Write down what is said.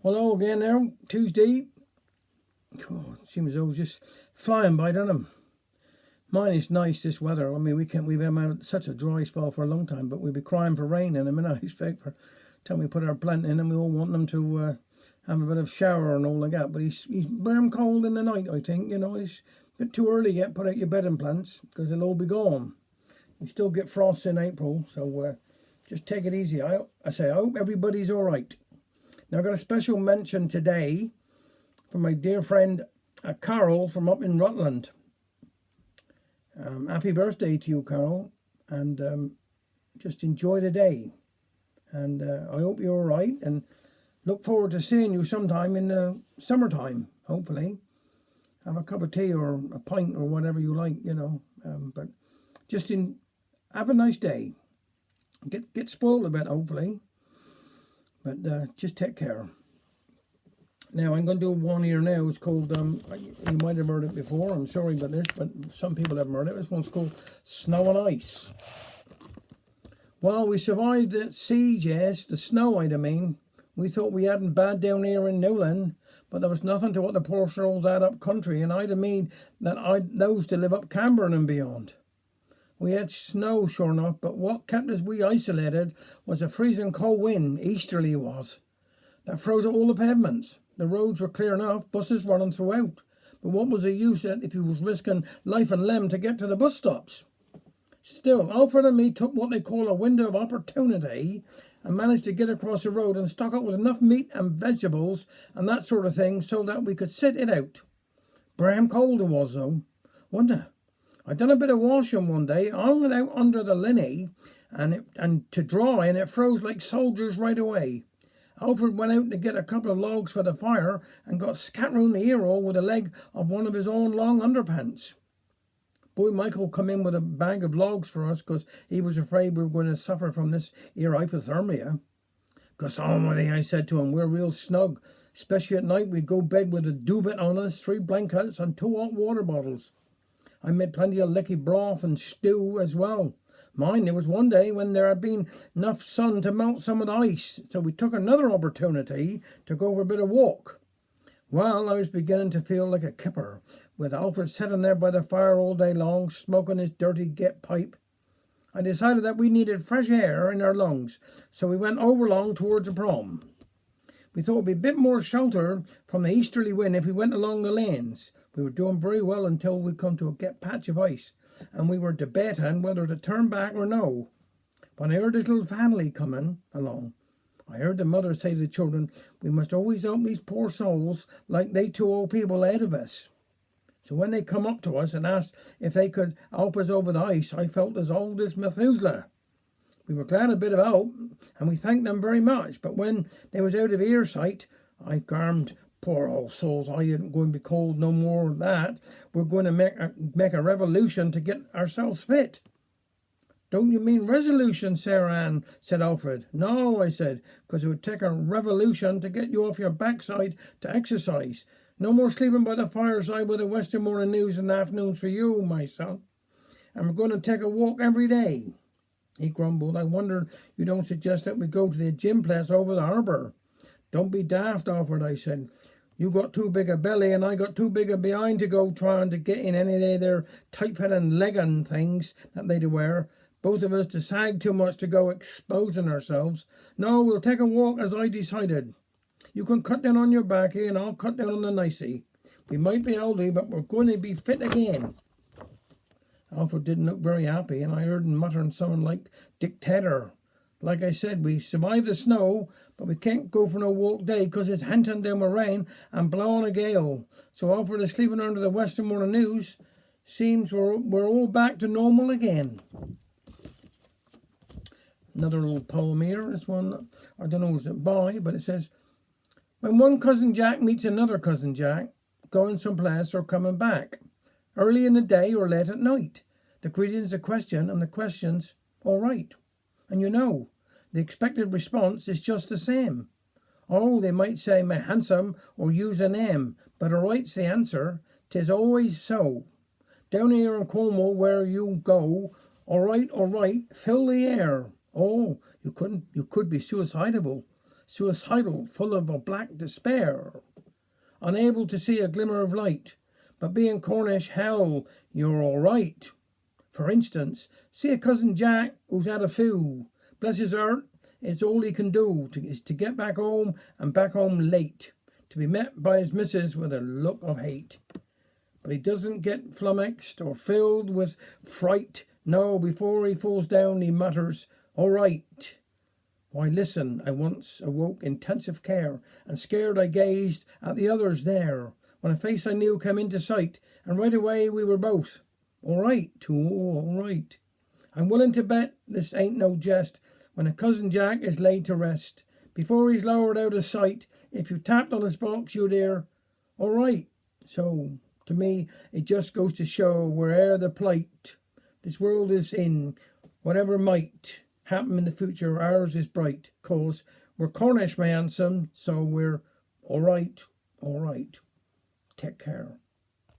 Hello again now, Tuesday. Oh, it seems as though it's just flying by, doesn't it? Mine is nice, this weather. I mean, we've had such a dry spell for a long time, but we'll be crying for rain in a minute, I expect, for time we put our plant in, and we all want them to have a bit of shower and all like that. But he's burn cold in the night, I think. You know, it's a bit too early yet. Put out your bedding plants, because they'll all be gone. We still get frost in April, so just take it easy. I hope everybody's all right. Now, I've got a special mention today from my dear friend Carol from up in Rutland. Happy birthday to you, Carol, and just enjoy the day. And I hope you're all right, and look forward to seeing you sometime in the summertime, hopefully. Have a cup of tea or a pint or whatever you like, you know. But just have a nice day. Get spoiled a bit, hopefully. But just take care. Now, I'm going to do one here now. It's called, you might have heard it before. I'm sorry about this, but some people haven't heard it. This one's called Snow and Ice. Well, we survived the siege, yes, the snow, I mean. We thought we hadn't bad down here in Newland, but there was nothing to what the poor souls had up country, and I'd mean that those to live up Camborne and beyond. We had snow, sure enough, but what kept us isolated was a freezing cold wind, easterly was, that froze all the pavements. The roads were clear enough, buses running throughout, but what was the use if you was risking life and limb to get to the bus stops? Still, Alfred and me took what they call a window of opportunity and managed to get across the road and stock up with enough meat and vegetables and that sort of thing so that we could sit it out. Bram cold it was, though. Wonder. I done a bit of washing one day, hung it out under the linny and to dry, and it froze like soldiers right away. Alfred went out to get a couple of logs for the fire and got scat round the ear hole with the leg of one of his own long underpants. Boy Michael come in with a bag of logs for us because he was afraid we were going to suffer from this here hypothermia. "Guess almighty," I said to him, "we're real snug. Especially at night, we'd go bed with a doobit on us, 3 blankets and 2 hot water bottles. I made plenty of licky broth and stew as well. Mind, there was one day when there had been enough sun to melt some of the ice, so we took another opportunity to go for a bit of walk. Well, I was beginning to feel like a kipper, with Alfred sitting there by the fire all day long, smoking his dirty get pipe. I decided that we needed fresh air in our lungs, so we went overlong towards the prom. We thought it'd be a bit more shelter from the easterly wind if we went along the lanes. We were doing very well until we come to a get patch of ice, and we were debating whether to turn back or no. When I heard this little family coming along, I heard the mother say to the children, "We must always help these poor souls like they 2 old people ahead of us." So when they come up to us and asked if they could help us over the ice, I felt as old as Methuselah. We were glad a bit of help, and we thanked them very much, but when they was out of earsight, I garmed, "Poor old souls, I ain't going to be cold no more of that. We're going to make a revolution to get ourselves fit." "Don't you mean resolution, Sarah Ann?" said Alfred. "No," I said, "because it would take a revolution to get you off your backside to exercise. No more sleeping by the fireside with the Western Morning News in the afternoons for you, my son. And we're going to take a walk every day." He grumbled. "I wonder you don't suggest that we go to the gym place over the harbour." "Don't be daft, Alfred," I said. "You got too big a belly and I got too big a behind to go trying to get in any of their tight-fitting legging things that they'd wear. Both of us to sag too much to go exposing ourselves. No, we'll take a walk as I decided. You can cut down on your baccy and I'll cut down on the nicey. We might be elderly, but we're going to be fit again." Alfred didn't look very happy, and I heard him muttering something like dictator. Like I said, we survived the snow, but we can't go for no walk day because it's hunting down with rain and blowing a gale. So Alfred is sleeping under the Western Morning News. Seems we're all back to normal again. Another little poem here. This one, I don't know who's it by, but it says, "When one cousin Jack meets another cousin Jack, going someplace or coming back, early in the day or late at night, the greeting's a question and the question's all right. And you know, the expected response is just the same. Oh, they might say my handsome or use a name, but all right's the answer. 'Tis always so. Down here in Cornwall where you go, all right, fill the air. Oh, you could be suicidable. suicidal, full of a black despair, unable to see a glimmer of light. But being Cornish, hell, you're all right. For instance, see a cousin Jack who's had a few. Bless his heart, it's all he can do is to get back home and back home late, to be met by his missus with a look of hate. But he doesn't get flummoxed or filled with fright. No, before he falls down he mutters, all right. Why, listen, I once awoke intensive care, and scared I gazed at the others there, when a face I knew came into sight, and right away we were both all right, all right. I'm willing to bet this ain't no jest, when a cousin Jack is laid to rest, before he's lowered out of sight, if you tapped on his box you'd hear, all right. So, to me, it just goes to show where'er the plight this world is in, whatever might happen in the future, ours is bright, 'cause we're Cornish, my handsome, so we're all right, all right. Take care.